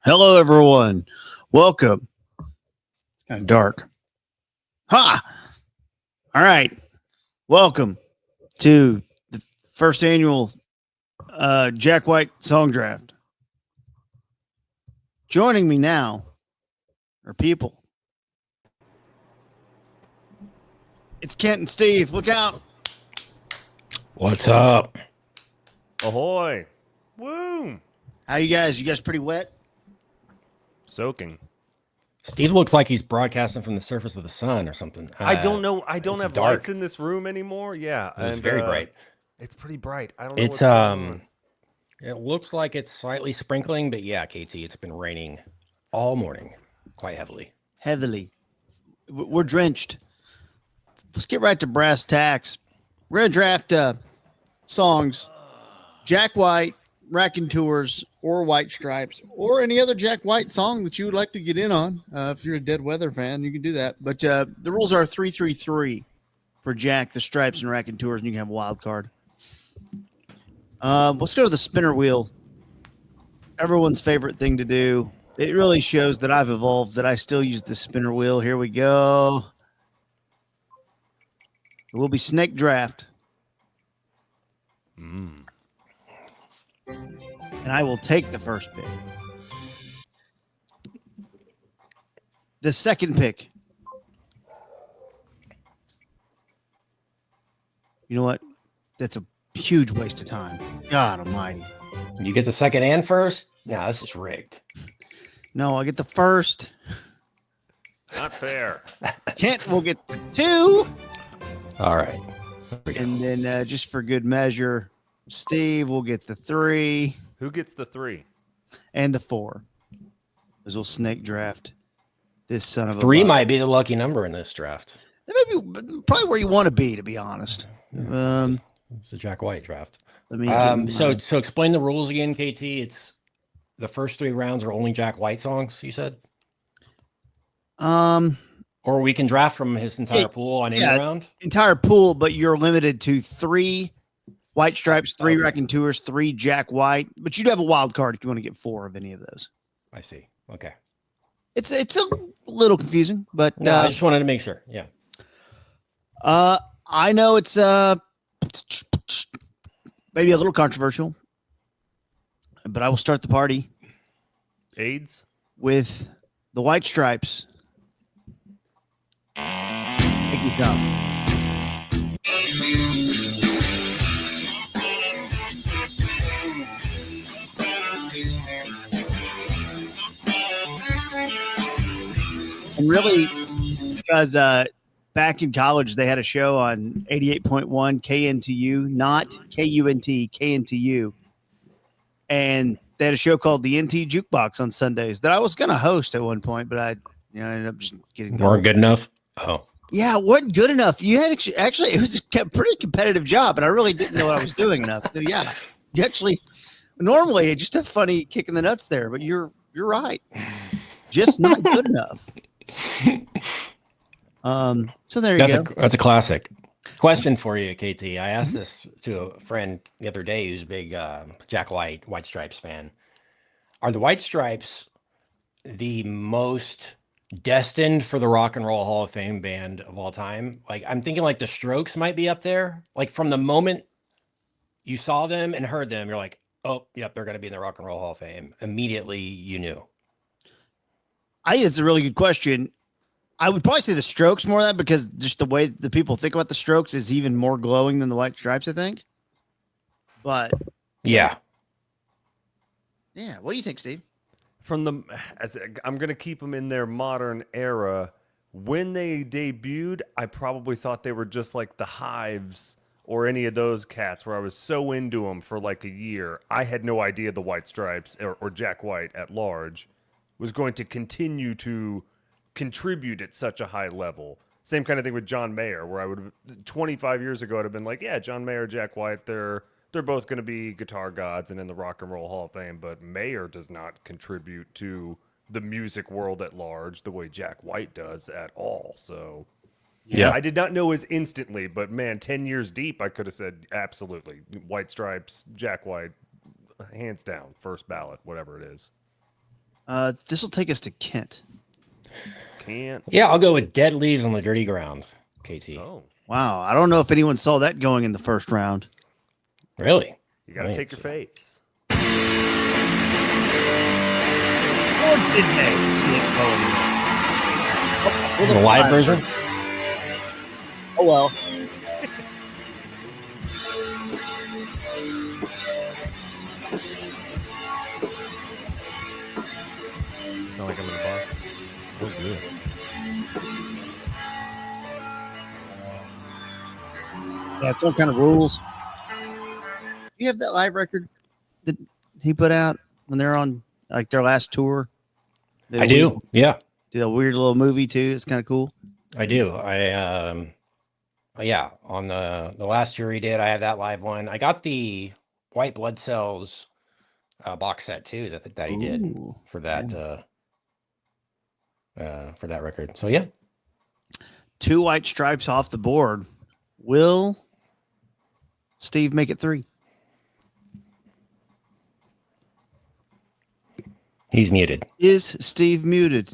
Hello, everyone. Welcome. It's kind of dark. Ha! All right. Welcome to the first annual Jack White song draft. Joining me now are people. It's Kent and Steve. Look out. What's up? Ahoy. Woo. How you guys? You guys pretty wet? Soaking. Steve looks like he's broadcasting from the surface of the sun or something. I don't know. I don't have dark. lights in this room anymore. Yeah. It's very bright. It's pretty bright. I don't know It's what's going on. It looks like it's slightly sprinkling, but yeah, KT, it's been raining all morning, quite heavily. Heavily. We're drenched. Let's get right to brass tacks. We're going to draft songs. Jack White, Racontuers, or White Stripes, or any other Jack White song that you would like to get in on. If you're a Dead Weather fan, you can do that. But the rules are 3-3-3 for Jack, the Stripes, and Racontuers, and you can have a wild card. Let's go to the spinner wheel. Everyone's favorite thing to do. It really shows that I've evolved, that I still use the spinner wheel. Here we go. It will be snake draft. And I will take the first pick. The second pick. You know what? That's a huge waste of time. God almighty. You get the second and first? No, this is rigged. No, I get the first. Not fair. Kent will get the two. All right. And then just for good measure, Steve will get the 3 Who gets the 3? and the 4. This will snake draft. This son of a 3 buck. might be the lucky number in this draft. That may be probably where you want to be honest. It's a Jack White draft. Let me So explain the rules again, KT. It's the first 3 rounds are only Jack White songs, you said? Or we can draft from his entire pool on any round? Entire pool, but you're limited to 3 White Stripes, 3 Racontuers, 3 Jack White. But you'd have a wild card if you want to get 4 of any of those. I see. Okay. It's a little confusing, but no, I just wanted to make sure. Yeah. I know it's maybe a little controversial, but I will start the party. AIDS? With the White Stripes. Pinky thumb. And really, because back in college, they had a show on 88.1 KNTU, not KUNT, KNTU. And they had a show called the NT Jukebox on Sundays that I was going to host at one point, but I ended up just getting weren't good enough. Oh, yeah, it wasn't good enough. You had actually it was a pretty competitive job, but I really didn't know what I was doing enough. So yeah, you actually normally just have funny kick in the nuts there, but you're right, just not good enough. So there you go. That's a classic. Question for you, KT. I asked this to a friend the other day who's a big Jack White Stripes fan. Are the White Stripes the most destined for the Rock and Roll Hall of Fame band of all time? Like, I'm thinking like the Strokes might be up there. Like, from the moment you saw them and heard them, you're like, oh, yep, they're going to be in the Rock and Roll Hall of Fame. Immediately, you knew. I think it's a really good question. I would probably say the Strokes more of that because just the way the people think about the Strokes is even more glowing than the White Stripes, I think. But yeah. What do you think, Steve? I'm going to keep them in their modern era. When they debuted, I probably thought they were just like the Hives or any of those cats where I was so into them for like a year. I had no idea the White Stripes or Jack White at large was going to continue to contribute at such a high level. Same kind of thing with John Mayer, where I would have 25 years ago I'd have been like, yeah, John Mayer, Jack White, they're both going to be guitar gods and in the Rock and Roll Hall of Fame, but Mayer does not contribute to the music world at large the way Jack White does at all. So yeah, I did not know as instantly, but man, 10 years deep, I could have said absolutely White Stripes, Jack White, hands down, first ballot, whatever it is. This will take us to Kent. Can't. Yeah, I'll go with Dead Leaves on the Dirty Ground, KT. Oh, Wow, I don't know if anyone saw that going in the first round. Really? you got to take your face. Or did they see it going? The live version? Oh well. Sound like I'm in a box. Oh, good. Yeah, it's some kind of rules. You have that live record that he put out when they're on like their last tour? I do. Yeah, Did a weird little movie too. It's kind of cool. I do. Yeah, on the last tour he did, I have that live one. I got the White Blood Cells box set too that he did Ooh, for that record. So yeah, 2 white stripes off the board. Will Steve make it 3? he's muted. Is Steve muted?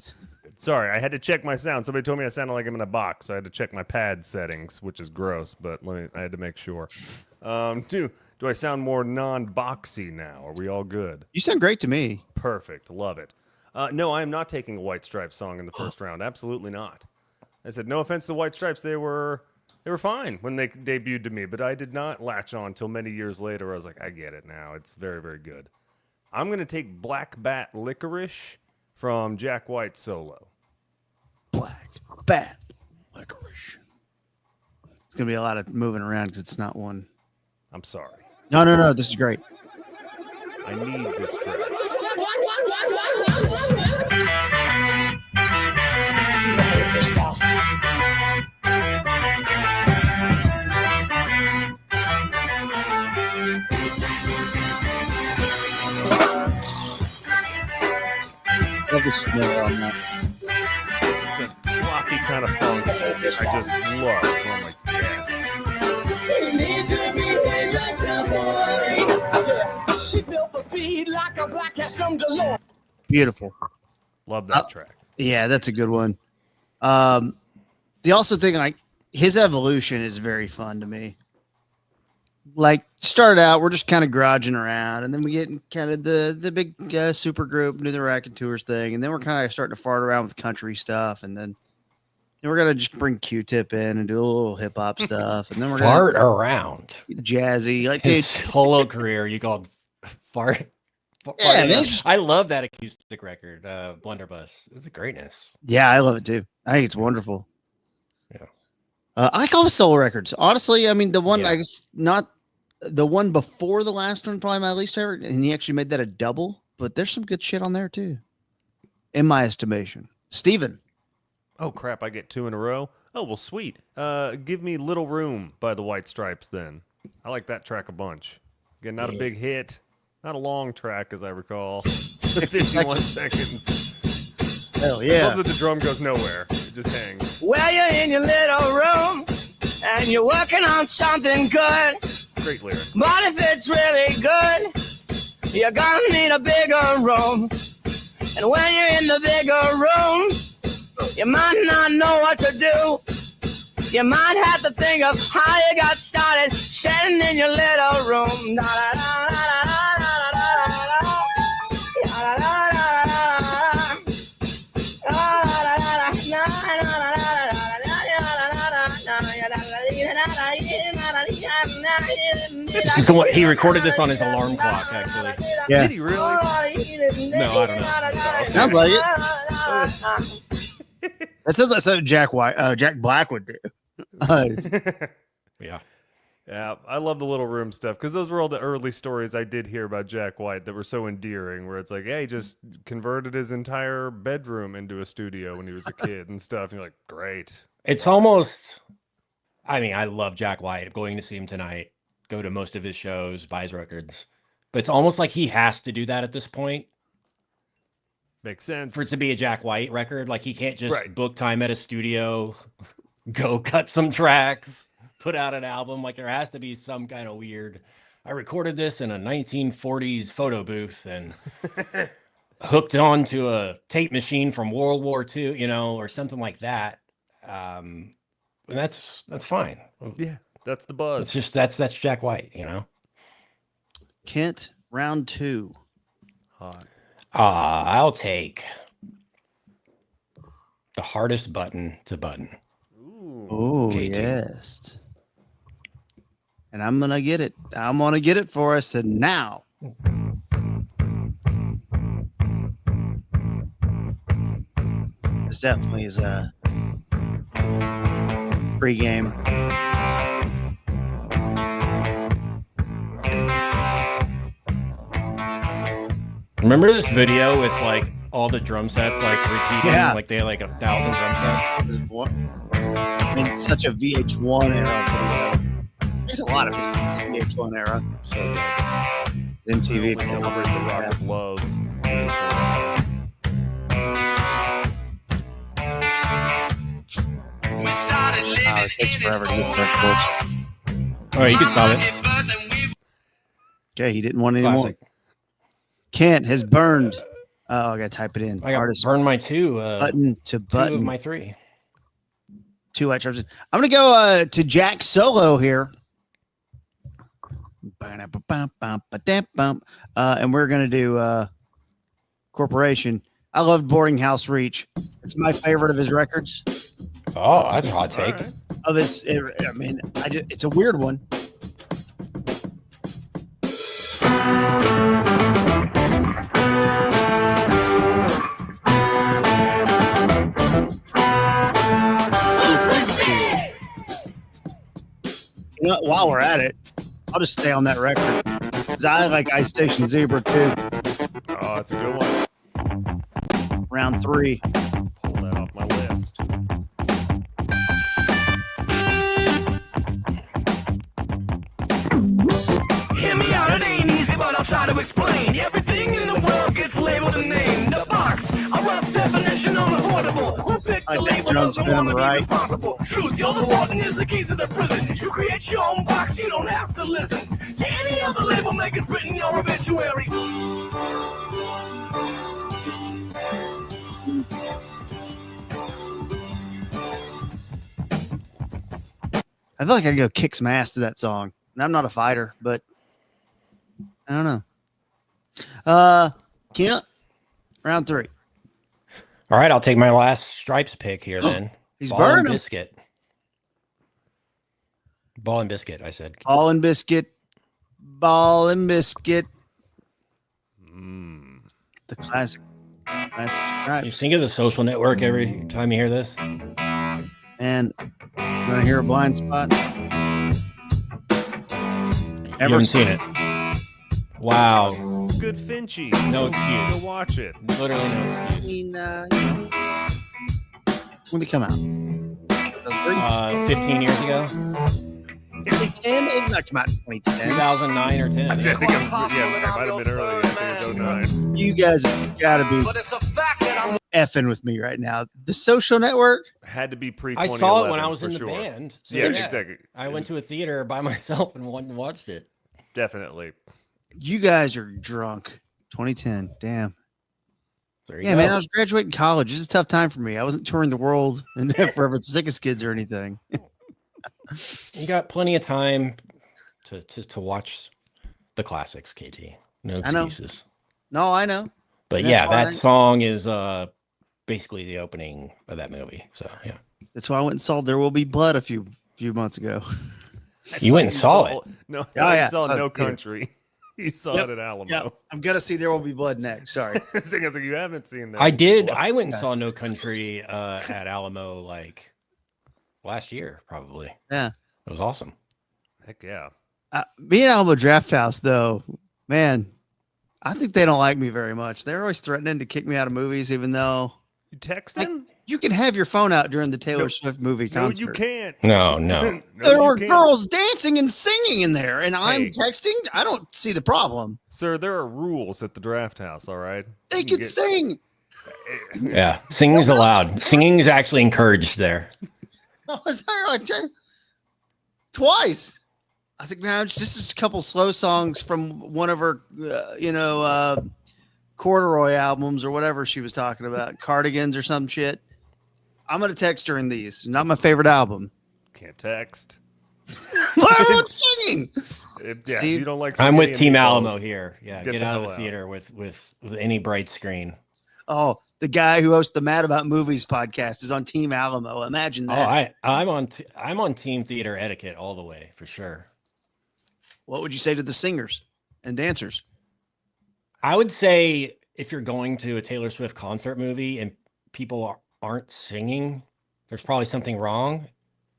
Sorry, I had to check my sound. Somebody told me I sounded like I'm in a box, so I had to check my pad settings, which is gross, but I had to make sure. Do I sound more non-boxy now? Are we all good? You sound great to me. Perfect. Love it. No, I am not taking a White Stripes song in the first round. Absolutely not. I said, no offense to White Stripes. They were fine when they debuted to me, but I did not latch on until many years later. I was like, I get it now. It's very, very good. I'm going to take Black Bat Licorice from Jack White solo. Black bat licorice. It's gonna be a lot of moving around because it's not one. I'm sorry. No. This is great. I need this track. Love the snare on that. It's a sloppy kind of funk I just love. I'm like, yes. She's built for speed like a black cat from Delore. Beautiful. Love that track. Yeah, that's a good one. The also thing, like his evolution is very fun to me. Like started out, we're just kind of garaging around, and then we get in kind of the big super group, do the Racontuers thing, and then we're kind of starting to fart around with country stuff, and then we're gonna just bring Q-Tip in and do a little hip hop stuff, and then we're Fart gonna around. jazzy, like His dude. solo career, you called fart. Yeah, man, I love that acoustic record, Blunderbuss. It's a greatness. Yeah, I love it too. I think it's wonderful. Yeah. I like all the solo records. Honestly, I mean, the one, Yeah. I guess not the one before the last one, probably my least favorite. And he actually made that a double, but there's some good shit on there too, in my estimation. Steven. Oh, crap. I get 2 in a row. Oh, well, sweet. Give me Little Room by the White Stripes then. I like that track a bunch. Again, not a big hit. Not a long track, as I recall. 51 seconds. Hell yeah. Love that the drum goes nowhere. It just hangs. Well, you're in your little room and you're working on something good. Great lyric. But if it's really good, you're gonna need a bigger room. And when you're in the bigger room, you might not know what to do. You might have to think of how you got started sitting in your little room. This is the one he recorded this on his alarm clock, actually. Yeah. Did he really? No, I don't know. Sounds like it. That's something Jack Black would do. Yeah. Yeah, I love the Little Room stuff because those were all the early stories I did hear about Jack White that were so endearing. Where it's like, yeah, he just converted his entire bedroom into a studio when he was a kid and stuff. And you're like, great. It's almost, I mean, I love Jack White. I'm going to see him tonight, go to most of his shows, buy his records. But it's almost like he has to do that at this point Makes sense. for it to be a Jack White record. Like he can't just Right. book time at a studio, go cut some tracks, put out an album. Like there has to be some kind of weird, I recorded this in a 1940s photo booth and hooked onto a tape machine from World War II, you know, or something like that. And that's fine. Yeah, that's the buzz. It's just that's Jack White, you know. Kent, round 2. Hot. I'll take the hardest button to button. Ooh. Oh, KT. yes. And I'm going to get it. I'm going to get it for us. And now. This definitely is a pregame. Remember this video with like all the drum sets like repeating, Yeah. like they had like 1,000 drum sets. This is I mean, such a VH1 era video. There's a lot of this VH1 era. So good. MTV. We celebrate the rock of love. We started living it takes in an forever to get old to that house. All right, you can stop it. Okay, he didn't want any more. Classic. Kent has burned. Oh, I got to type it in. I got Artist burned my two button to two of button. my 3. 2 white stripes. I'm going to go to Jack Solo here. And we're going to do Corporation. I loved Boarding House Reach. It's my favorite of his records. Oh, that's a hot take. All right. Of his, I mean, it's a weird one. You know, while we're at it, I'll just stay on that record. Because I like Ice Station Zebra too. Oh, it's a good one. Round 3. Pull that off my list. Hear me out, it ain't easy, but I'll try to explain. Everything in the world gets labeled and named. The box, a rough definition unaffordable. Who picked I the think label drums doesn't been on want the to be right. responsible. Truth, you're the warden is the keys to the prison. You create your own box, you don't have to listen to any other label makers written your obituary. I feel like I could go kick some ass to that song. And I'm not a fighter, but I don't know. Kent, round 3. All right, I'll take my last Stripes pick here then. He's Ball and burning 'em. Biscuit. Ball and Biscuit, I said. Ball and biscuit. Ball and biscuit. The classic. Classic You Stripes. think of The Social Network every time you hear this? And you want to hear a blind spot? You haven't seen it. Wow. It's a good Finchy. No Go excuse. watch it. Literally no I excuse. mean, when did it come out? 15 years ago? 2010? It did not come out in 2010. 2009 or 10. I think quite it possible that might I'm have been your early. I third think it was man. 09. You guys have got to be But it's a fact that I'm effing with me right now. The Social Network? Had to be pre. I saw it when I was in the sure. band. So Yeah, yeah, exactly. I went to a theater by myself and went and watched it. Definitely. You guys are drunk. 2010. Damn. There you Yeah, go. man, I was graduating college. It was a tough time for me. I wasn't touring the world and Forever the Sickest Kids or anything. You got plenty of time to watch the classics, KT. No I know. excuses. No, I know. But That's yeah, why that song is basically the opening of that movie. So yeah. That's why I went and saw There Will Be Blood a few months ago. You went and saw it. No, Oh, I yeah, saw saw it No in theater. Country. You saw Yep, it at Alamo. Yeah, I'm gonna see There Will Be Blood next. Sorry. I was like, you haven't seen that. I did. I went and saw No Country at Alamo like last year, probably. Yeah. It was awesome. Heck yeah. Me and Alamo Draft House, though, man, I think they don't like me very much. They're always threatening to kick me out of movies, even though You text Like, him? you can have your phone out during the Taylor No. Swift movie No, concert. you can't. No. No, There you were can't. girls dancing and singing in there, and I'm Hey. texting. I don't see the problem. Sir, there are rules at the draft house, all right? They You can could sing. Yeah, singing is allowed. Singing is actually encouraged there. I was there like twice. I think, man, it's just a couple slow songs from one of her, corduroy albums or whatever she was talking about, cardigans or some shit. I'm gonna text her in these. Not my favorite album. Can't text. Why are we singing? Yeah, Steve? you don't like. I'm with spaghetti Team and meatballs. Alamo here. Yeah, Get get the out of hell the out. theater with any bright screen. Oh, the guy who hosts the Mad About Movies podcast is on Team Alamo. Imagine Oh, that. I'm on Team Theater Etiquette all the way for sure. What would you say to the singers and dancers? I would say if you're going to a Taylor Swift concert movie and people aren't singing, there's probably something wrong.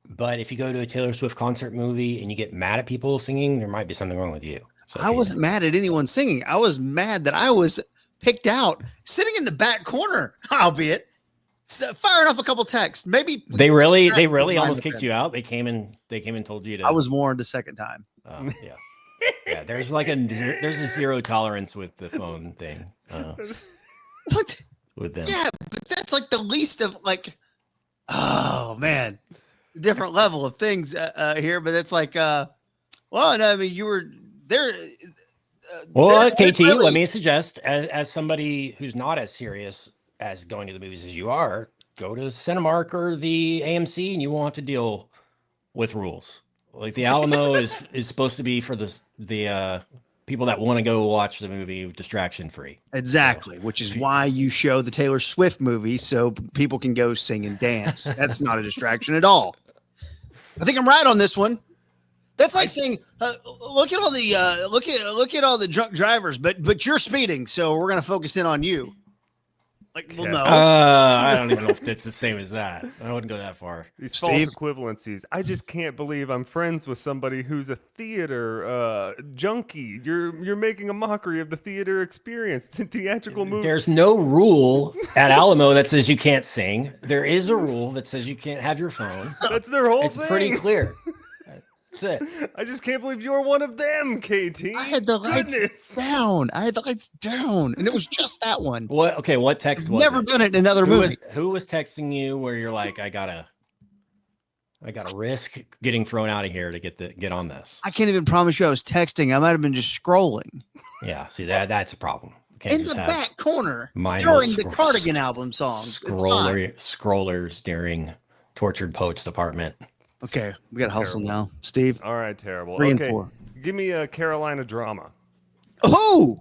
But if you go to a Taylor Swift concert movie and you get mad at people singing, there might be something wrong with you. So I wasn't mad at anyone singing. I was mad that I was picked out sitting in the back corner, albeit firing off a couple texts. Maybe They really Line almost of kicked you out. They came and told you to. I was warned the second time. Oh, yeah. Yeah, there's a zero tolerance with the phone thing. What? With them. Yeah, but that's like the least of like, oh man, different level of things here. But it's like, well, no, I mean, you were there. Well, they're KT, really- let me suggest, as somebody who's not as serious as going to the movies as you are, go to Cinemark or the AMC, and you won't have to deal with rules. Like the Alamo is supposed to be for the people that want to go watch the movie distraction free. Exactly, which is why you show the Taylor Swift movie so people can go sing and dance. That's not a distraction at all. I think I'm right on this one. That's like saying, look at all the look at all the drunk drivers, but you're speeding, so we're gonna focus in on you. Like, well, no. I don't even know if it's the same as that. I wouldn't go that far. These Steve? false equivalencies. I just can't believe I'm friends with somebody who's a theater junkie. You're making a mockery of the theater experience, the theatrical movie. There's no rule at Alamo that says you can't sing. There is a rule that says you can't have your phone. That's their whole It's thing. pretty clear. That's it. I just can't believe you're one of them, KT. I had the lights Goodness. down. I had the lights down, and it was just that one. What? Okay. What text was Never it? done it in another Who movie. who was texting you where you're like, I gotta risk getting thrown out of here to get on this? I can't even promise you I was texting. I might have been just scrolling Yeah. See that's a problem. You can't in just the have back corner mindless during the scroll- Cardigan album songs. It's fine. scrollers during Tortured Poets Department. Okay, we got to hustle Terrible. now, Steve. All right, terrible. 3 and okay, 4. give me a Carolina drama Oh,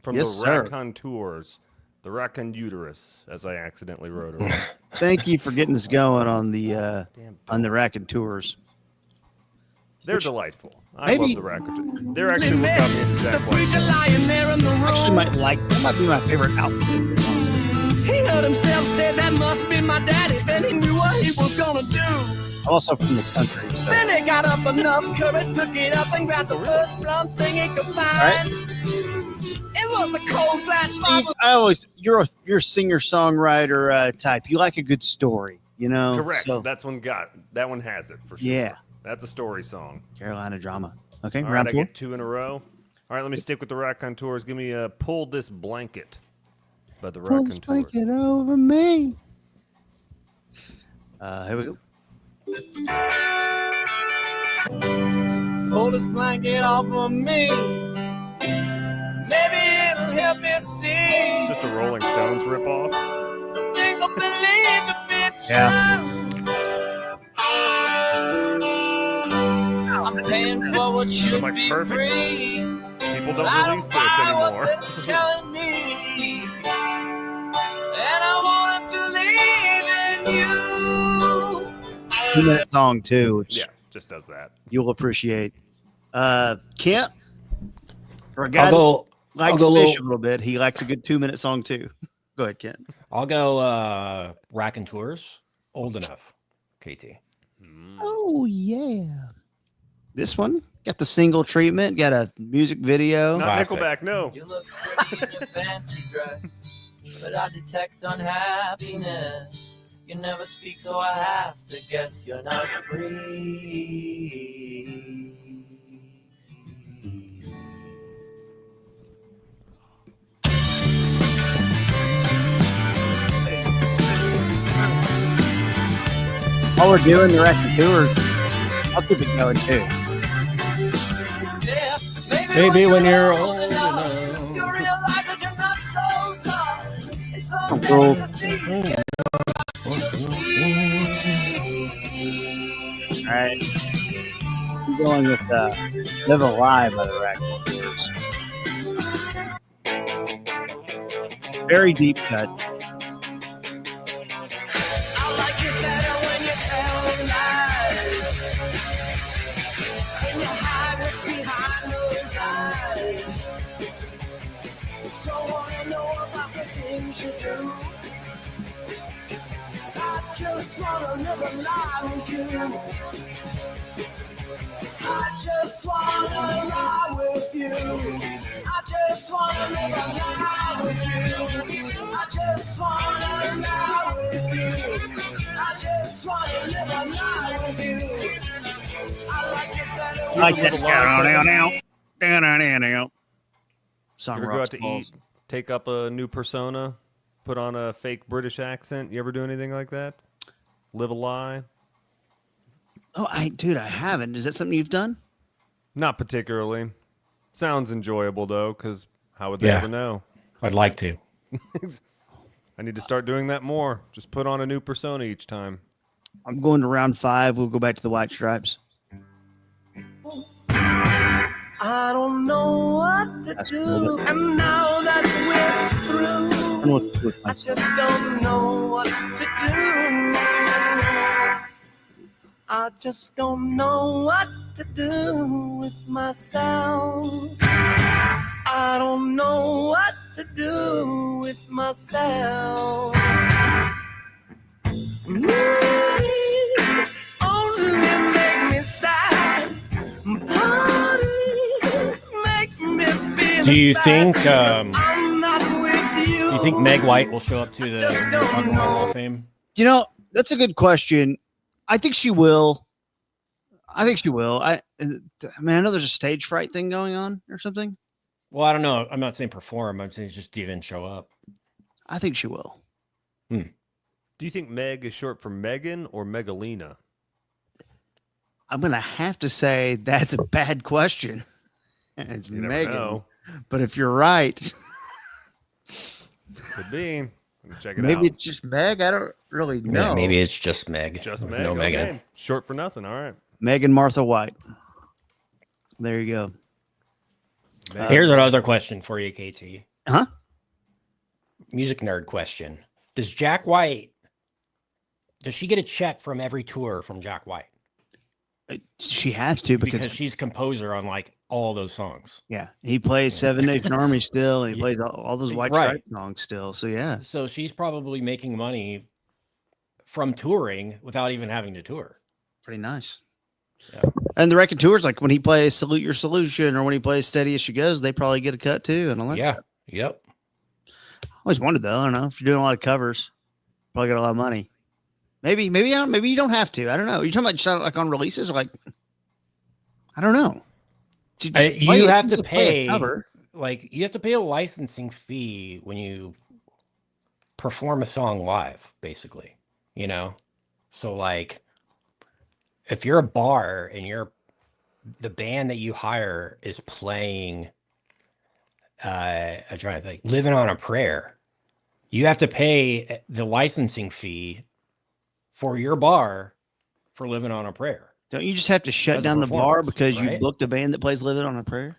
from Yes, the sir. Racontuers, the Racontuers, as I accidentally wrote it. thank you for getting us going on the Damn, Racontuers. they're delightful. I maybe- love the Racontuers. They're actually what got me into The Jack preacher White. lying there in the room. Actually, that might be my favorite outfit. He heard himself say, that must be my daddy. Then he knew what he was gonna do. I'm also from the country. So. Then he got up enough courage, took it up and grabbed the first blunt thing he could find. It was a cold glass Steve, bottle. you're a singer songwriter type. You like a good story, you know. Correct. So, That one has it for sure. yeah, That's a story song. Carolina drama. Okay, All round right, I 4. get 2 in a row. All right, let me stick with the Racontuers. Give me a Pull This Blanket by the Pull this Racontuers. blanket over me. Here we go. Pull this blanket off of me. Maybe it'll help me see Just a Rolling Stones ripoff. things I believe to be true. Yeah. I'm paying for what should Like be perfect. free. People But don't I release don't this buy anymore. what they're telling me. And I want to believe in you. 2-minute song too, which Yeah, just does that. you'll appreciate. Kent, for a guy I'll that go. likes I'll go fish little- a little bit, he likes a good 2-minute song too. Go ahead, Kent. I'll go. Racontuers. Old enough. KT. Oh yeah, this one got the single treatment, got a music video. Not Classic. Nickelback, no. You look pretty in your fancy dress, but I detect unhappiness. You never speak, so I have to guess you're not free. While we're doing the record tour, I'll keep it going too. Yeah, Maybe when you're old enough, enough. you realize I'm cool. All right. I'm going with Live a Lie by the Racontuers. Very deep cut. I like it better when you tell lies. When you hide what's behind those eyes. Don't wanna know about the things you do. I just wanna live a lie with you. I just wanna lie with you. I just wanna live a lie with you. I just wanna lie with you. I just wanna live a lie with you. I like it better when Like you that. live a lie. Down. Song You ever go rocks out to balls. eat, take up a new persona, put on a fake British accent? You ever do anything like that? Live a lie? Oh, I haven't. Is that something you've done? Not particularly. Sounds enjoyable though, because how would they Yeah. ever know? I'd like to. I need to start doing that more. Just put on a new persona each time. I'm going to round 5. We'll go back to the White Stripes. I don't know what to That's do, cool. and now that we're through, And with I myself. just don't know what to do. I just don't know what to do with myself. I don't know what to do with myself. Only make me sad. Parties make me feel Do you bad. think I'm not with you. do you think Meg White will show up to the Just don't Rock and Roll Hall know. of Fame? That's a good question. I think she will. I mean, I know there's a stage fright thing going on or something. Well, I don't know. I'm not saying perform. I'm saying just even show up. I think she will. Do you think Meg is short for Megan or Megalina? I'm going to have to say that's a bad question. It's You never Megan. know. But if you're right, Could be. Check it maybe out. it's just Meg. I don't really know. Yeah, maybe it's just Meg. Just with Meg. No Megan. Okay. Short for nothing. All right. Megan Martha White. There you go. Here's another question for you, KT. Huh? Music nerd question. Does she get a check from every tour from Jack White? She has to Because she's composer on like all those songs. yeah, he plays Seven Nation Army still, and he Yeah. plays all those White Right. Stripe songs still. So yeah, So she's probably making money from touring without even having to tour. pretty nice. Yeah. And the Racontuers, like when he plays Salute Your Solution or when he plays Steady As She Goes, they probably get a cut too. And all that Yeah. stuff. Yep. I always wondered though. I don't know if you're doing a lot of covers, probably got a lot of money. Maybe you don't have to. I don't know. You're talking about just like on releases, or like I don't know. To just You play it, have to just play a pay cover. like you have to pay a licensing fee when you perform a song live, basically. You know? So like if you're a bar and the band that you hire is playing I'm trying to think, Living on a Prayer, you have to pay the licensing fee for your bar for Living on a Prayer. Don't you just have to shut As a down the bar performance, because you right? booked a band that plays Living on a Prayer?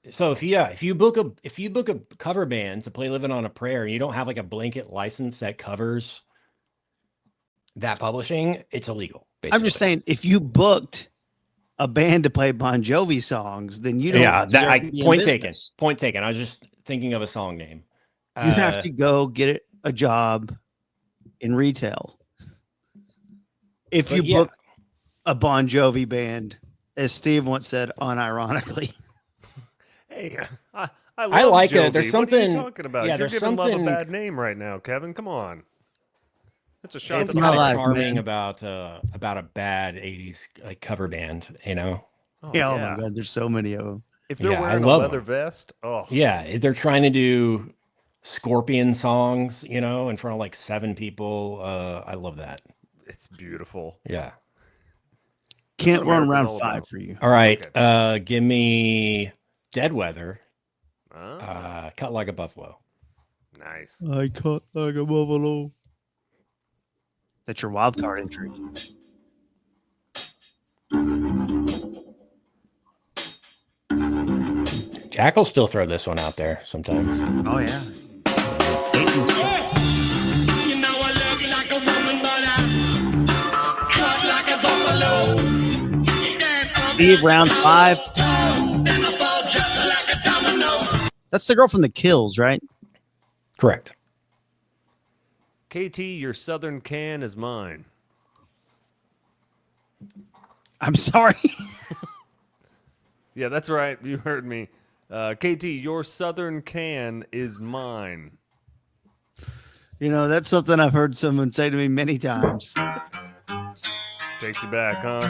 So if you book a cover band to play Living on a Prayer and you don't have like a blanket license that covers that publishing, it's illegal. Basically. I'm just saying, if you booked a band to play Bon Jovi songs, then you don't. Yeah, deserve to be in point taken. business. Point taken. I was just thinking of a song name. You have to go get a job in retail. If But you yeah. book a Bon Jovi band, as Steve once said, unironically. Hey, I I love like Jovi. it. There's What are you something- talking about? yeah, You're there's giving love something- a bad name right now, Kevin. Come on. That's a shot It's to the my kind heart. of life, charming man. about a bad '80s like cover band, you know. Oh, Yeah, oh my God, there's so many of them. If they're Yeah, I wearing a love leather 'em. vest, oh Yeah, if they're trying to do Scorpion songs, you know, in front of like 7 people. I love that. it's beautiful. Yeah. Can't what run America's round all 5 about. for you. All right. Okay. Give me Dead Weather. Ah, Cut Like a Buffalo. Nice. I cut like a buffalo. That's your wild card entry. Jack will still throw this one out there sometimes. Oh yeah. You know I look like a woman, but I cut like a buffalo. Steve, round 5. Then I fall just like a domino. That's the girl from The Kills, right? Correct. KT, your Southern can is mine. I'm sorry. Yeah, that's right. You heard me. KT, your Southern can is mine. You know, that's something I've heard someone say to me many times. Takes you back, huh?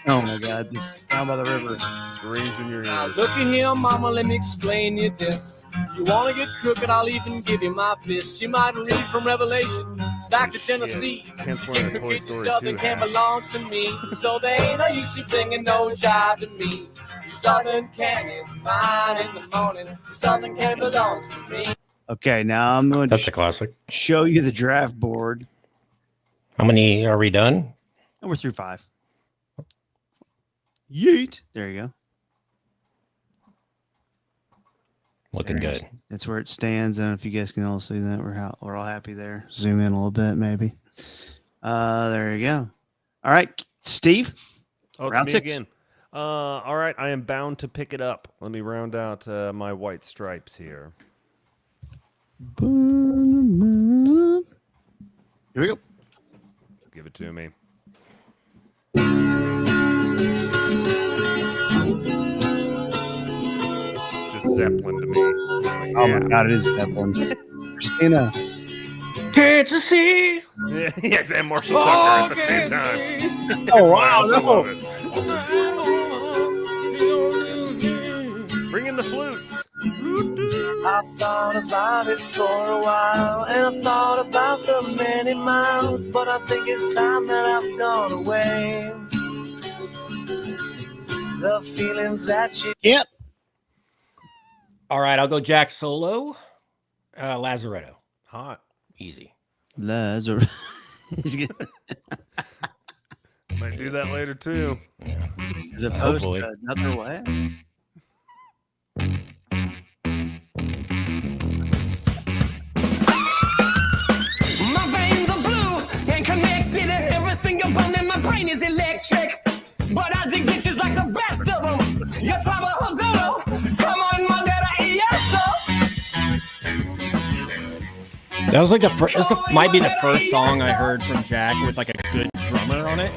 Oh my God, this down by the river. Just rings in your ears. Look at here, mama, let me explain you this. You wanna get crooked, I'll even give you my fist. You might read from Revelation back to Tennessee. Yeah, Kent's wearing a Toy Crooked Story Southern 2 can hat. belongs to me. So they ain't no use you bringing no jive to me. The Southern can is mine in the morning. The Southern can belongs to me. Okay, now I'm going That's a to classic. show you the draft board. How many are we done? And we're through 5. Yeet. There you go. Looking There's- good. That's where it stands. I don't know if you guys can all see that. We're all happy there. Zoom in a little bit, maybe. There you go. All right, Steve. Oh, it's Round me 6. again. All right, I am bound to pick it up. Let me round out my white stripes here. Here we go. Give it to me. Just Zeppelin to me. Oh my God, it is Zeppelin. Christina. Kansas City. Yeah, yes, and Marshall Tucker at the same time. Oh, I wow. also No. love it. Bring in the flutes. I've thought about it for a while, and I've thought about the many miles, but I think it's time that I've gone away. The feelings that you Yep. All right, I'll go Jack Solo. Lazaretto. Hot. Easy. Lazarus. He's good. Might do that later too. Yeah. As opposed Hopefully. to another way. My veins are blue and connected, and every single bone in my brain is electric. But I dig bitches like the best of them. Your time a hoodoo. Come on, my daddy, yes, That was like the first. Might be the first song I heard from Jack with like a good drummer on it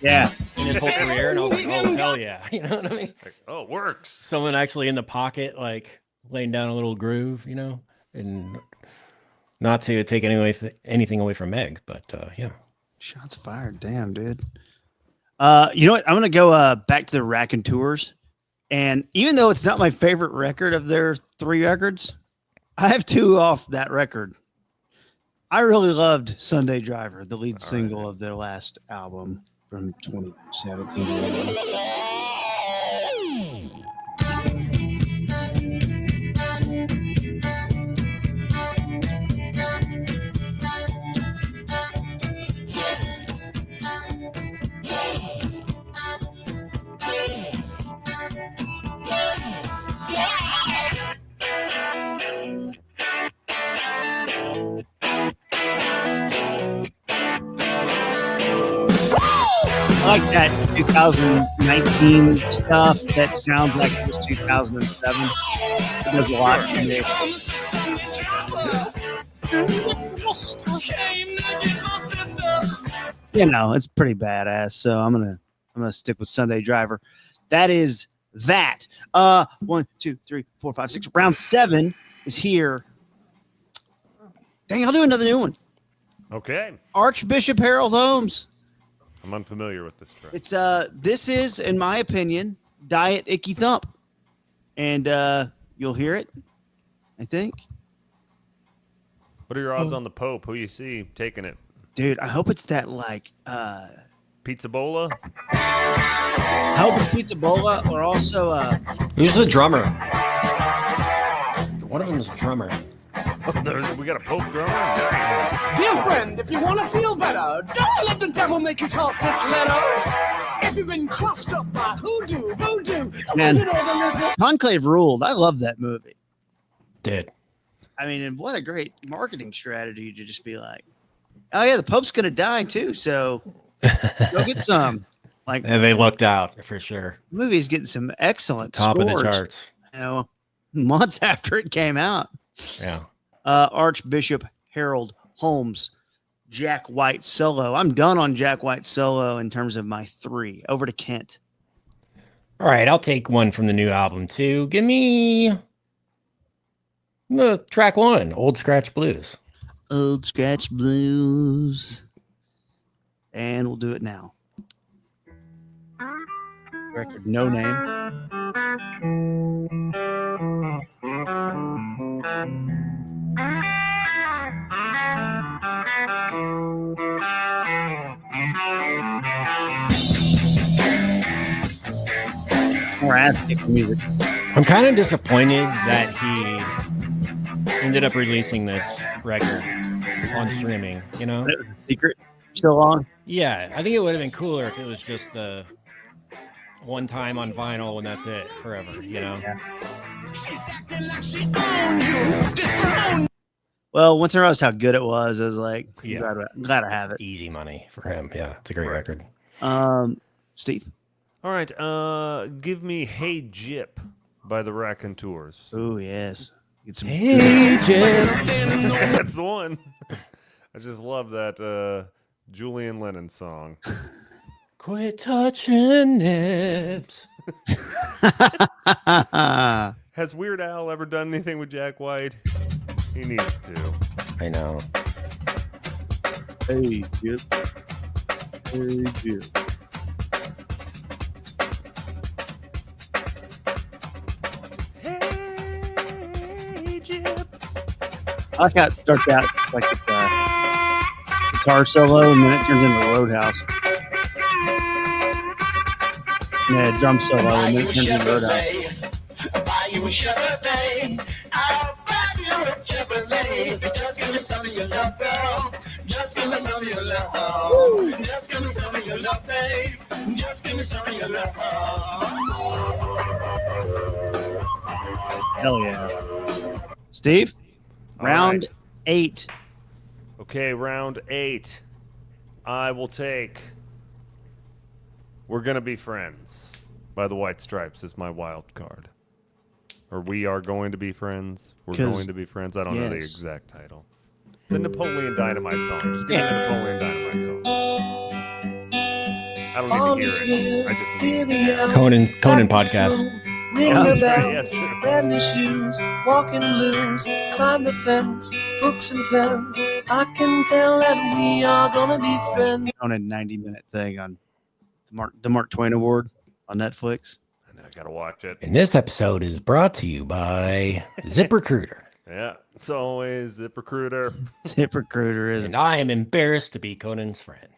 Yeah. in his whole career, and I was like, "Oh hell yeah!" You know what I mean? Like, oh, it works. Someone actually in the pocket, like laying down a little groove, you know, and not to take anything away from Meg, but yeah. Shots fired. Damn, dude. You know what? I'm gonna go back to the Racontuers. And even though it's not my favorite record of their 3 records, I have 2 off that record. I really loved Sunday Driver, the lead single of their last album from 2017. I like that 2019 stuff that sounds like it was 2007. It does a lot for me. You know, it's pretty badass. So I'm gonna stick with Sunday Driver. That is that. 1, 2, 3, 4, 5, 6. Round 7 is here. Dang, I'll do another new one. Okay. Archbishop Harold Holmes. I'm unfamiliar with this track. It's this is, in my opinion, Diet Icky Thump. And you'll hear it, I think. What are your odds on the Pope? Who you see taking it? Dude, I hope it's that like Pizza Bola? I hope it's Pizza Bola or also Who's the drummer? One of them is a drummer. we got a Pope drummer. Nice. Dear friend, if you want to feel better, don't let the devil make you toss this letter. If you've been crossed up by voodoo, Man. the lizard. Conclave ruled. I love that movie. Did. I mean, and what a great marketing strategy to just be like, oh yeah, the Pope's gonna die too, so go get some. Like, And they looked out for sure. the movie's getting some excellent Top of the scores, charts. you know, months after it came out. Yeah. Archbishop Harold Holmes, Jack White solo. I'm done on Jack White solo in terms of my 3. Over to Kent. All right, I'll take one from the new album too. Give me track 1, Old Scratch Blues. Old Scratch Blues. And we'll do it now. Record No Name. More ass-kick music. I'm kind of disappointed that he ended up releasing this record on streaming, you know? That was a secret. Still on? Yeah, I think it would have been cooler if it was just the one time on vinyl and that's it forever, you know? She's acting like she owned you. Disowned. Well, once I realized how good it was, I was like, Yeah. I'm glad I have it. Easy money for him. Yeah, it's a great record. Steve? All right, give me Hey Jip by the Racontuers. Oh, yes. Get some Hey, Jim. That's the one. I just love that Julian Lennon song. Quit touching nips. Has Weird Al ever done anything with Jack White? He needs to. I know. Hey, Jip. Hey, Jip. Hey Jip. I like how it starts out like it's guitar solo and then it turns into Roadhouse. Yeah, drum solo and then it turns into Roadhouse. Buy you a Chevrolet. I'll buy you a Chevrolet. Just give me some of your love, girl. Just give me some of your love. Just give me some of your love, babe. Just give me some of your love. Hell yeah. Steve? All Round right. 8. Okay, round 8. I will take We're Gonna Be Friends by the White Stripes as my wild card. Or We Are Going to Be Friends. We're 'Cause- Going to Be Friends. I don't know the yes. exact title. The Napoleon Dynamite song. Just give me the Napoleon Dynamite song. I don't need to hear it. I just need to hear it. Conan podcast. Ring Yeah, the that's bell, Yes, sure. brand new shoes, walking blues, climb the fence, books and pens. I can tell that we are gonna be friends. On a 90-minute thing on the Mark Twain Award on Netflix. I know, I gotta watch it. And this episode is brought to you by ZipRecruiter. Yeah, it's always ZipRecruiter. ZipRecruiter is And a I am embarrassed to be Conan's friend.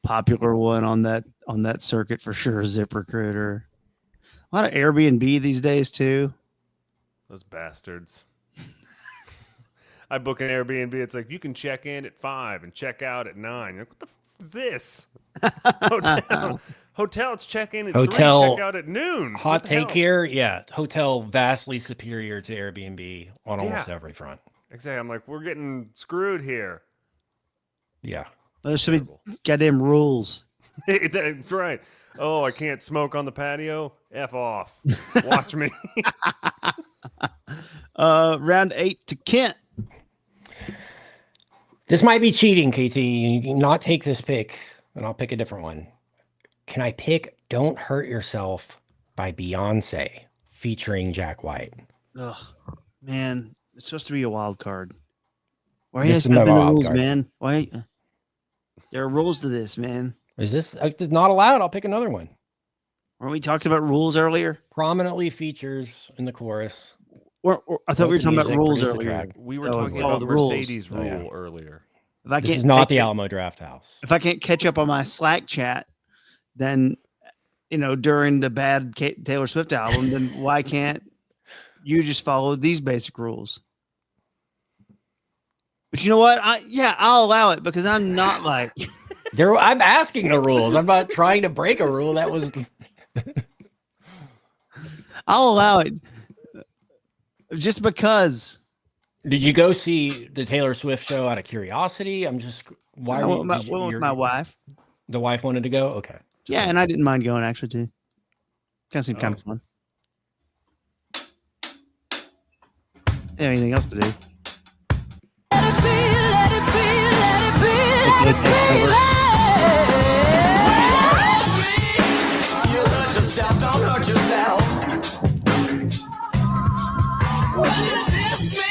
popular one on that circuit for sure. ZipRecruiter. A lot of Airbnb these days too. Those bastards. I book an Airbnb. It's like you can check in at 5 and check out at 9. You're like, what the f is this? Hotel. It's check in at 3, Hotel- check out at noon. What Hot the take hell? here. Yeah. Hotel vastly superior to Airbnb on almost Yeah. every front. Exactly. I'm like, we're getting screwed here. Yeah. There should be goddamn rules. That's right. Oh, I can't smoke on the patio? F off. Watch me. Round 8 to Kent. This might be cheating, KT. You can not take this pick, and I'll pick a different one. Can I pick Don't Hurt Yourself by Beyonce featuring Jack White? Ugh, man, it's supposed to be a wild card. Why This are you is my the wild rules, card. man? Why? There are rules to this, man. Is this it's not allowed? I'll pick another one. Weren't we talking about rules earlier? Prominently features in the chorus. I thought we were Wrote the talking about music, rules produced the earlier. track. We were Oh, talking follow about the rules. Mercedes Oh, rule yeah. earlier. If I This can't is not the take- Alamo Draft House. If I can't catch up on my Slack chat, then during the bad Taylor Swift album, then why can't you just follow these basic rules? But you know what? I'll allow it because I'm not like I'm asking the rules. I'm not trying to break a rule. That was. I'll allow it just because. Did you go see the Taylor Swift show out of curiosity? I'm just. Why I went with my wife. The wife wanted to go. Okay. Yeah, and I didn't mind going actually too. Kind of seemed kind of fun. Anything else to do? You hurt yourself, don't hurt yourself. Well, you diss me.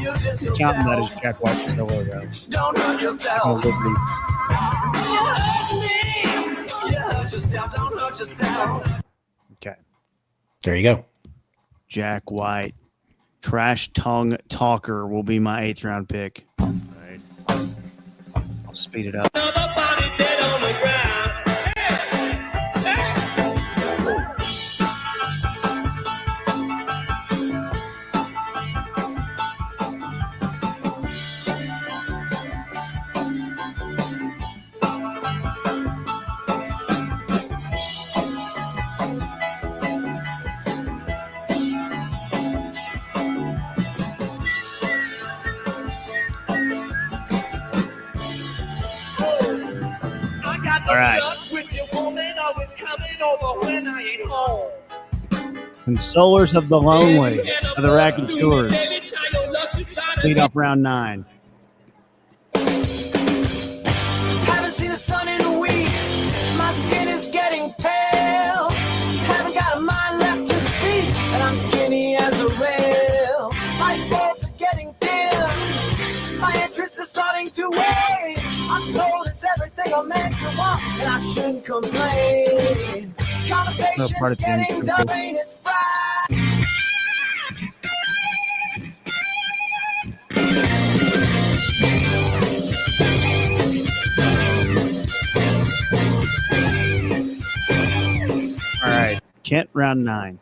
You diss yourself. Counting that as Jack White solo though. Don't hurt yourself. Oh, Liberty. You hurt me. You hurt yourself, don't hurt yourself. Okay. There you go. Jack White, Trash Tongue Talker will be my 8th round pick. Nice. I'll speed it up. Another body dead on the ground. All right. With your woman always coming over when I ain't home. Consolers of the Lonely of the Racontuers. Lead off round 9. Haven't seen the sun in weeks. My skin is getting pale. Haven't got a mind left to speak, and I'm skinny as a rail. Light bulbs are getting dim. My interest is starting to wane. I'm told it's everything a man can want, and I shouldn't complain. Conversation's getting dull, brain is fried. All right. Kent, round 9.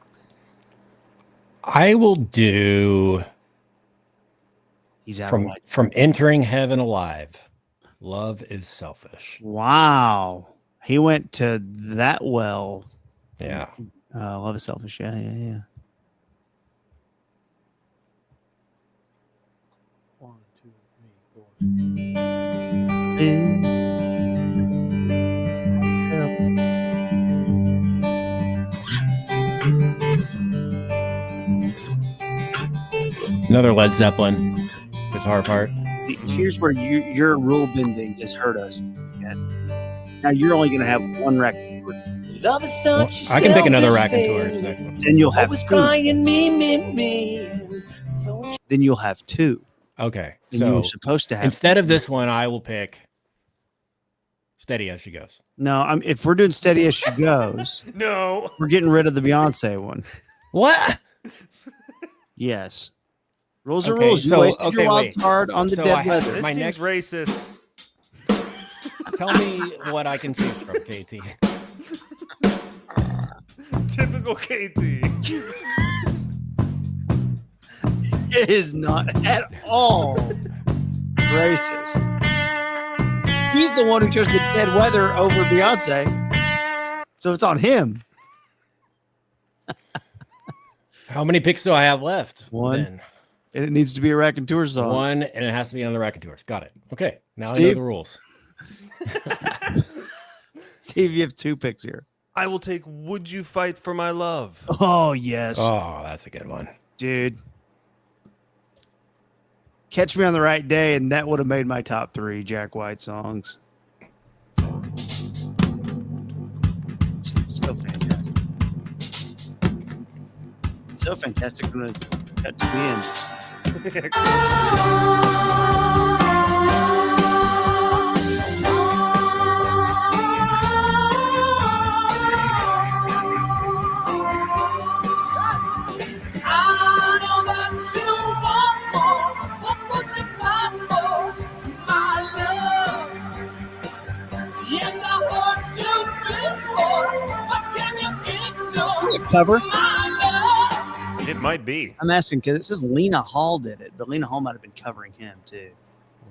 I will do He's out of from light. from Entering Heaven Alive. Love is selfish. Wow. He went to that well. Yeah. Love is selfish. Yeah. 1, 2, 3, 4. Another Led Zeppelin guitar part. Here's where your rule bending has hurt us. Now you're only going to have one record. Love is Well, such I can pick another selfish Raconteur. thing. Then you'll have Always 2. crying, me. So Then you'll have 2. Okay. And you So were supposed to have. instead of this one, I will pick Steady as She Goes. No, if we're doing Steady as She Goes, No. we're getting rid of the Beyonce one. What? Yes. Rules are Okay, rules. You so- wasted okay, your wild wait. card on the So I dead have- weather. This My seems next- racist. Tell me what I can choose from, KT. Typical KT. It is not at all racist. He's the one who chose the dead weather over Beyonce. So it's on him. How many picks do I have left? One. Then? And it needs to be a Raconteur song. One, and it has to be another Raconteurs. Got it. Okay. Now I know Steve? the rules. Steve, you have 2 picks here. I will take Would You Fight for My Love? Oh, yes. Oh, that's a good one. Dude. Catch Me on the Right Day, and that would have made my top 3 Jack White songs. So fantastic. So fantastic. I'm going to cut to the end. I know that you want more. What would you fight for, my love? And I hurt you before. What can you ignore? Sing it, cover. My love, It might be. I'm asking because it says Lena Hall did it, but Lena Hall might have been covering him too.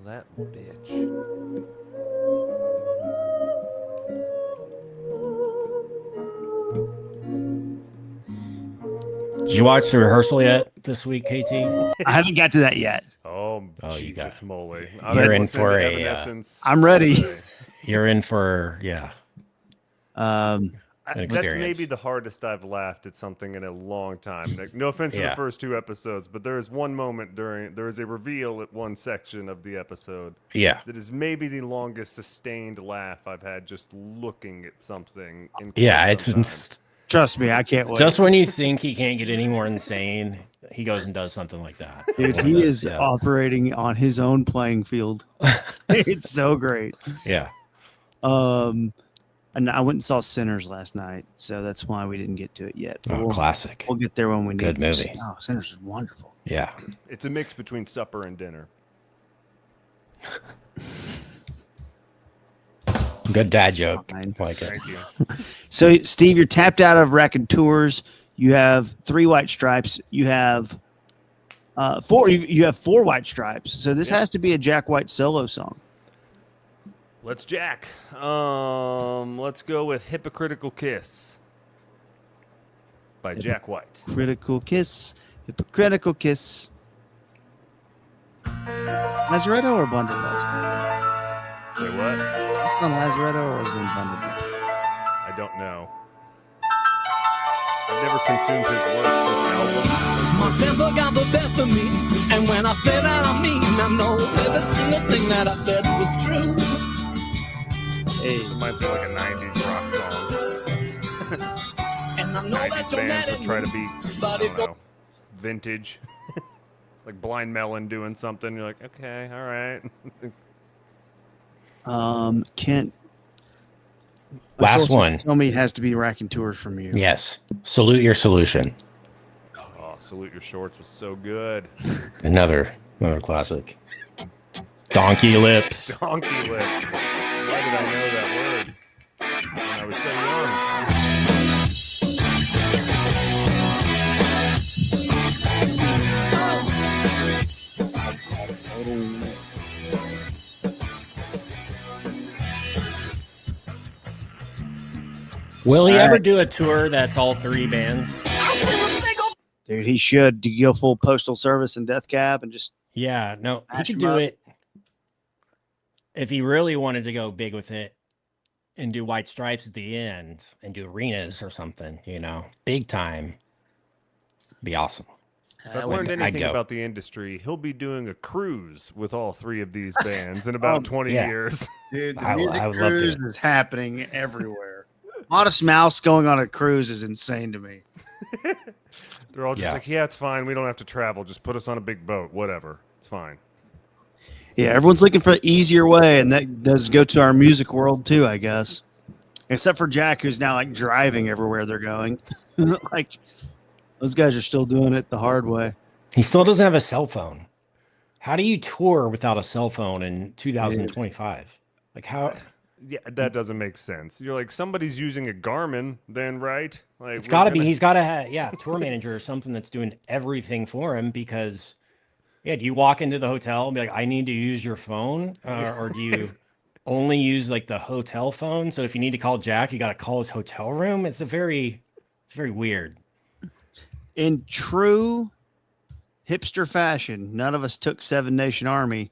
Well, that bitch. Did you watch the rehearsal yet this week, KT? I haven't got to that yet. Oh, you got Jesus moly. You're in for a, Evanescence. I'm ready. You're in for Um, That's experience. maybe the hardest I've laughed at something in a long time. Like, no offense to the first 2 episodes, but there is one moment there is a reveal at one section of the episode that is maybe the longest sustained laugh I've had just looking at something. In quite some time. trust me, I can't wait. Just when you think he can't get any more insane, he goes and does something like that. Dude, he is operating on his own playing field. It's so great. Yeah. And I went and saw Sinners last night, so that's why we didn't get to it yet. But Classic. We'll get there when we need. Good movie. Oh, Sinners is wonderful. Yeah. It's a mix between supper and dinner. Good dad joke. Fine. Like it. Thank you. So, Steve, you're tapped out of Racontuers. You have 3 white stripes. You have 4. You have 4 white stripes. So this has to be a Jack White solo song. Let's jack. Let's go with Hypocritical Kiss by Jack White. Hypocritical kiss. Lazaretto or Blunderbuss? Say what? On Lazaretto or was it in Blunderbuss? I don't know. I've never consumed his works, his albums. My temper got the best of me, and when I say that I mean I know every single thing that I said was true. Hey. Reminds me of like a 90s rock song. And I know that 90s you're mad bands at that try to me, be, but I it don't know, vintage. Like Blind Melon doing something. You're like, okay, all right. Kent. my Last sources one. Tell me it has to be Racontuers from you. Yes. Salute Your Solution. Oh, Salute Your Shorts was so good. Another classic. Donkey Lips. Donkey lips. Why did I know that word when I was so young? Will he ever do a tour that's all 3 bands? Dude, he should go full Postal Service and Death Cab and just Yeah, no, he Mash could 'em do up. it if he really wanted to go big with it and do White Stripes at the end and do arenas or something, big time. Be awesome. If I've would- learned I'd anything go. about the industry, he'll be doing a cruise with all 3 of these bands in about 20 yeah. years. dude, the I music would love to. cruise is happening everywhere. Modest Mouse going on a cruise is insane to me. They're all just Yeah. like, yeah, it's fine. We don't have to travel. Just put us on a big boat. Whatever. It's fine. Yeah, everyone's looking for the easier way, and that does go to our music world too, I guess. Except for Jack, who's now like driving everywhere they're going. Like those guys are still doing it the hard way. He still doesn't have a cell phone. How do you tour without a cell phone in 2025? Like how? Yeah, that doesn't make sense. You're like, somebody's using a Garmin, then, right? Like, It's got to be. He's got to have, tour manager or something that's doing everything for him because, do you walk into the hotel and be like, I need to use your phone? Or do you only use like the hotel phone? So if you need to call Jack, you got to call his hotel room. It's very weird. In true hipster fashion, none of us took 7 Nation Army.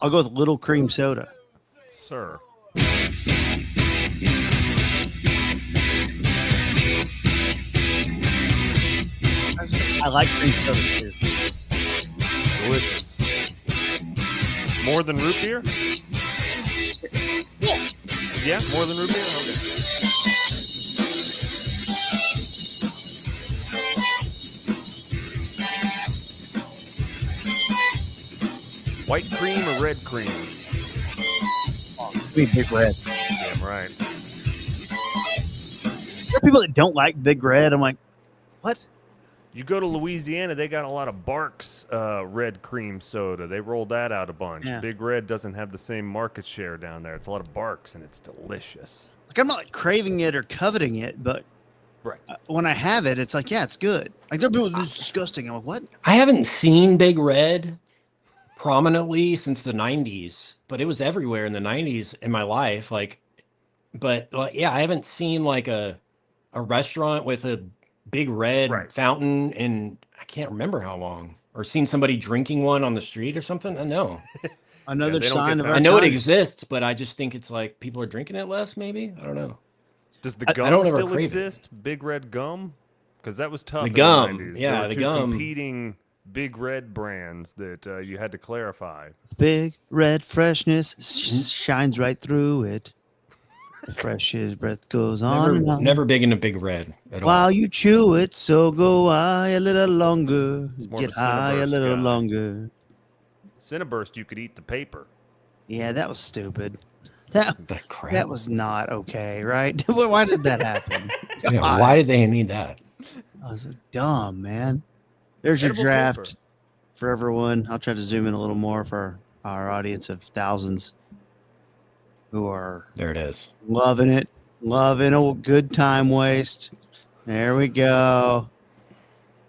I'll go with Little Cream Soda. Sir. I like cream soda too. Delicious. More than root beer? Yeah, more than root beer? Okay. White cream or red cream? Be Big Red. Damn right. There are people that don't like Big Red. I'm like, what? You go to Louisiana, they got a lot of Barks red cream soda. They rolled that out a bunch. Yeah. Big Red doesn't have the same market share down there. It's a lot of Barks, and it's delicious. Like I'm not like craving it or coveting it, but Right. When I have it, it's like, yeah, it's good. Like there are people, this is disgusting. I'm like, what? I haven't seen Big Red prominently since the 90s, but it was everywhere in the 90s in my life. Yeah, I haven't seen like a restaurant with a big red Right. fountain in I can't remember how long, or seen somebody drinking one on the street or something. I know. Another they don't sign get of our I know it times. exists, but I just think it's like people are drinking it less. Maybe I don't know. Does the I gum don't ever still crave it. exist? Big Red gum? Because that was tough The in gum, the 90s. yeah, there were the two gum. competing Big Red brands that you had to clarify. Big red freshness shines right through it. The freshest breath goes on and on. Never big into Big Red at all. While you chew it, so go I a little longer. more of Get a high a Cinnaburst little guy. longer. Cinnaburst, you could eat the paper. Yeah, that was stupid. That The crap. that was not okay, right? Why did that happen? Yeah, God, why did they need that? that was so dumb, man. There's your Edible draft paper. for everyone. I'll try to zoom in a little more for our audience of thousands who are There it is. loving it, loving a good time waste. There we go.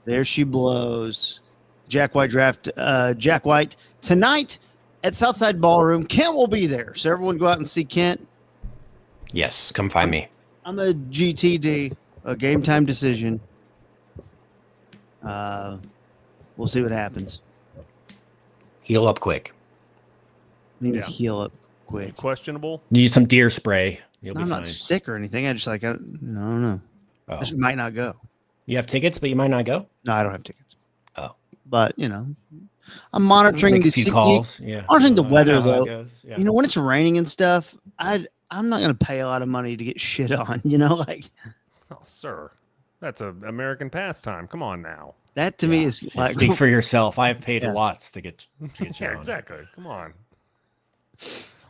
There she blows. Jack White draft. Jack White tonight at Southside Ballroom. Kent will be there, so everyone go out and see Kent. Yes, come find me. I'm a GTD, a game time decision. We'll see what happens. Heal up quick. Need Yeah. to heal up quick. Questionable? Use some deer spray. You'll be I'm fine. not sick or anything. I just I don't know. Oh. I just might not go. You have tickets, but you might not go. No, I don't have tickets. Oh. But I'm monitoring Make the a few calls. Yeah. monitoring the I weather, know how it though. goes. Yeah. When it's raining and stuff, I'm not gonna pay a lot of money to get shit on. Like Oh, sir. That's an American pastime. Come on now. that to me is like Speak for yourself. I've paid Yeah. lots to get shit Yeah, on. exactly. Come on.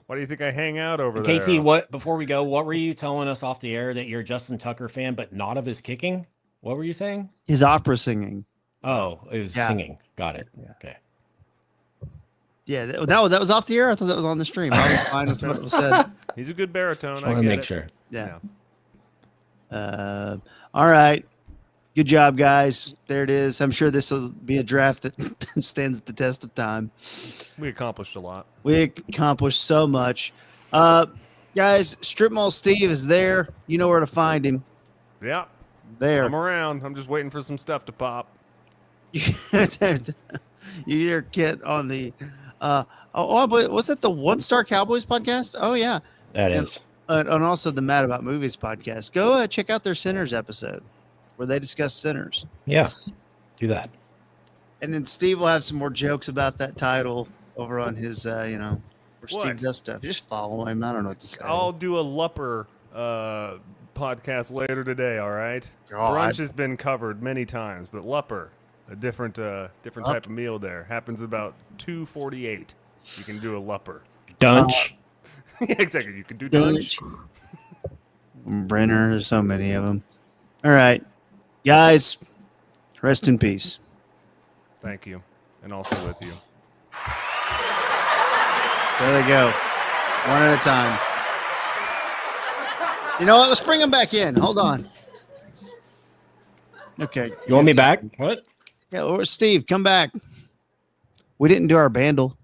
Why do you think I hang out over KT, there? before we go, what were you telling us off the air that you're a Justin Tucker fan, but not of his kicking? What were you saying? his opera singing. Oh, it was Yeah. singing. Got it. Yeah. Okay. Yeah, that was off the air. I thought that was on the stream. I was fine with what it was said. He's a good baritone. Just I want to get make it. sure. Yeah. All right. Good job, guys. There it is. I'm sure this will be a draft that stands the test of time. We accomplished a lot. We accomplished so much. Guys, Strip Mall Steve is there. You know where to find him. Yeah. There. I'm around. I'm just waiting for some stuff to pop. You hear Kit on the was that the One Star Cowboys podcast? Oh yeah. That And- is. And also the Mad About Movies podcast. Go check out their Sinners episode where they discuss Sinners. Yeah. Do that. And then Steve will have some more jokes about that title over on his, where Steve What? does stuff. Just follow him. I don't know what to say. I'll do a Lupper podcast later today, all right? God. Brunch has been covered many times, but Lupper, a different type of meal there. Happens about 2:48. You can do a Lupper. Dunch. Yeah, exactly. You can do Dunch. Brenner. There's so many of them. All right. Guys, rest in peace. Thank you. And also with you. There they go. One at a time. You know what? Let's bring them back in. Hold on. Okay. You want me back? What? Yeah, or Steve, come back. We didn't do our bandle.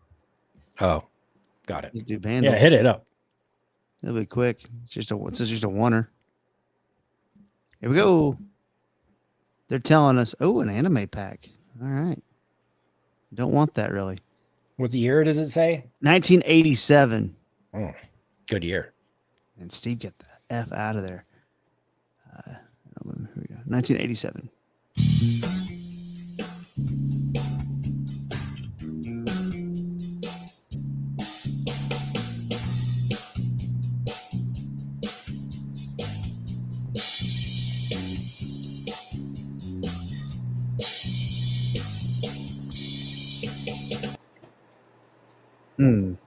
Oh, got it. Let's do bandle. Yeah, hit it up. It'll be quick. It's just a oneer. Here we go. They're telling us, an anime pack. All right. Don't want that really. What year does it say? 1987. Oh, good year. And Steve, get the F out of there. Here we go. 1987. I'm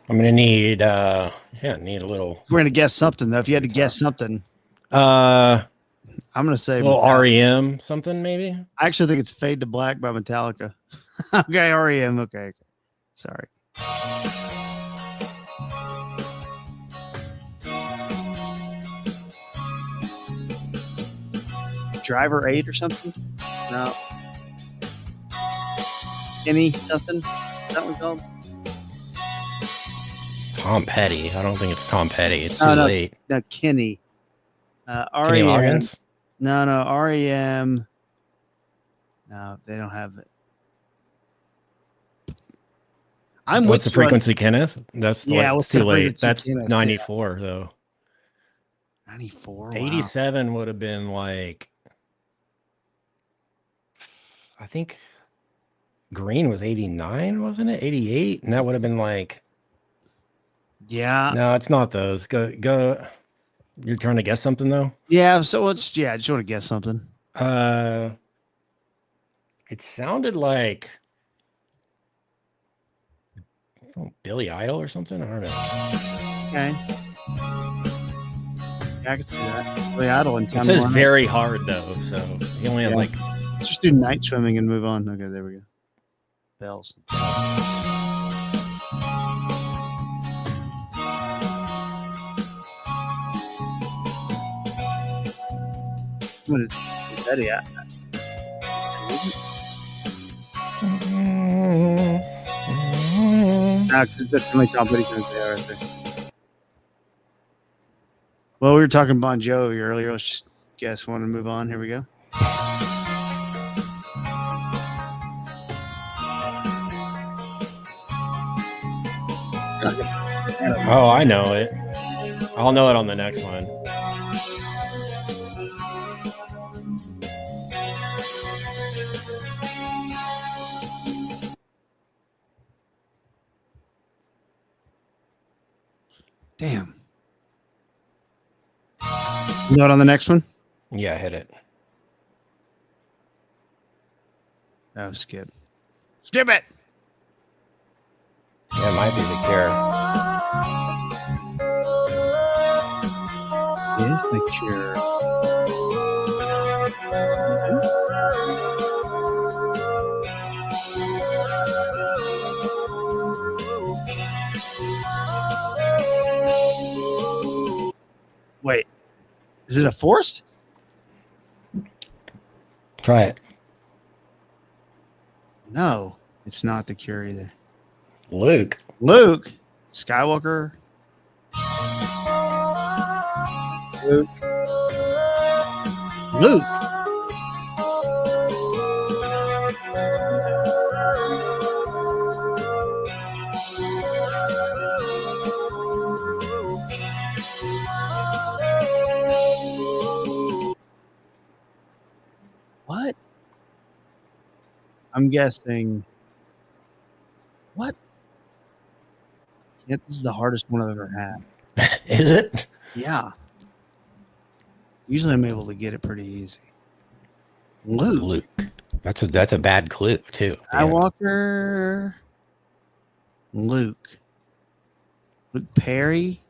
gonna need need a little We're gonna guess something though. If you had to guess something, a I'm gonna say little Metallica. REM something maybe. I actually think it's "Fade to Black" by Metallica. Okay, REM. Okay, sorry. Driver 8 or something? No. Kenny something? Is that what it's called? Tom Petty. I don't think it's Tom Petty. It's too Oh, no. late. No, Kenny. Kenny REM. Loggins? No, REM. No, they don't have it. I'm What's the with you on- frequency, Kenneth? That's Yeah, like, what's too the late. frequency, That's Kenneth? 94, though. 94. Wow. 87 would have been like, I think Green was 89, wasn't it? 88? And that would have been like, Yeah. no, it's not those. Go. You're trying to guess something, though? Yeah. So I just want to guess something. It sounded like Billy Idol or something. I don't know. Okay. Yeah, I can see that. Billy Idol in It Time says Warner. very hard though, so he only has Yeah. like. Let's just do night swimming and move on. Okay, there we go. Bells. What is Betty at? That's too many Tom Petty songs there right there. Well, we were talking Bon Jovi earlier. Let's just guess one and move on. Here we go. Oh, I know it. I'll know it on the next one. Damn. You know it on the next one? Yeah, hit it. Oh, skip. Skip it. Yeah, it might be the Cure. Is the Cure. Wait. Is it a forced? Try it. No, it's not the Cure either. Luke. Luke Skywalker. Luke. What? I'm guessing. What? Yeah, this is the hardest one I've ever had. Is it? Yeah. Usually I'm able to get it pretty easy. Luke. Luke. That's a bad clue too. Yeah. Skywalker. Luke. Luke Perry.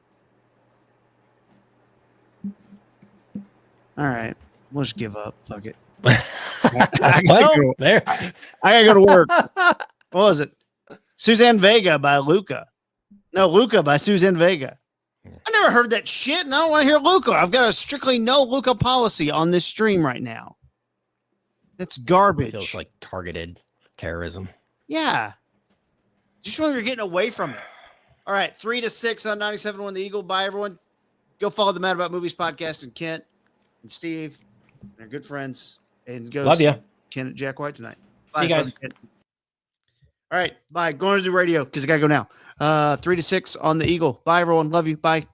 All right. We'll just give up. Fuck it. Well, there. I gotta go to work. What was it? Suzanne Vega by Luca. No, Luca by Suzanne Vega. I never heard that shit, and I don't want to hear Luca. I've got a strictly no Luca policy on this stream right now. That's garbage. Feels like targeted terrorism. Yeah. Just when you're getting away from it. All right, 3-6 on 97.1 The Eagle. Bye, everyone. Go follow the Mad About Movies podcast and Kent and Steve. They're good friends. And go Love you. Kent at Jack White tonight. See you guys. Kent. All right, bye. Going to do radio because I got to go now. 3-6 on The Eagle. Bye, everyone. Love you. Bye.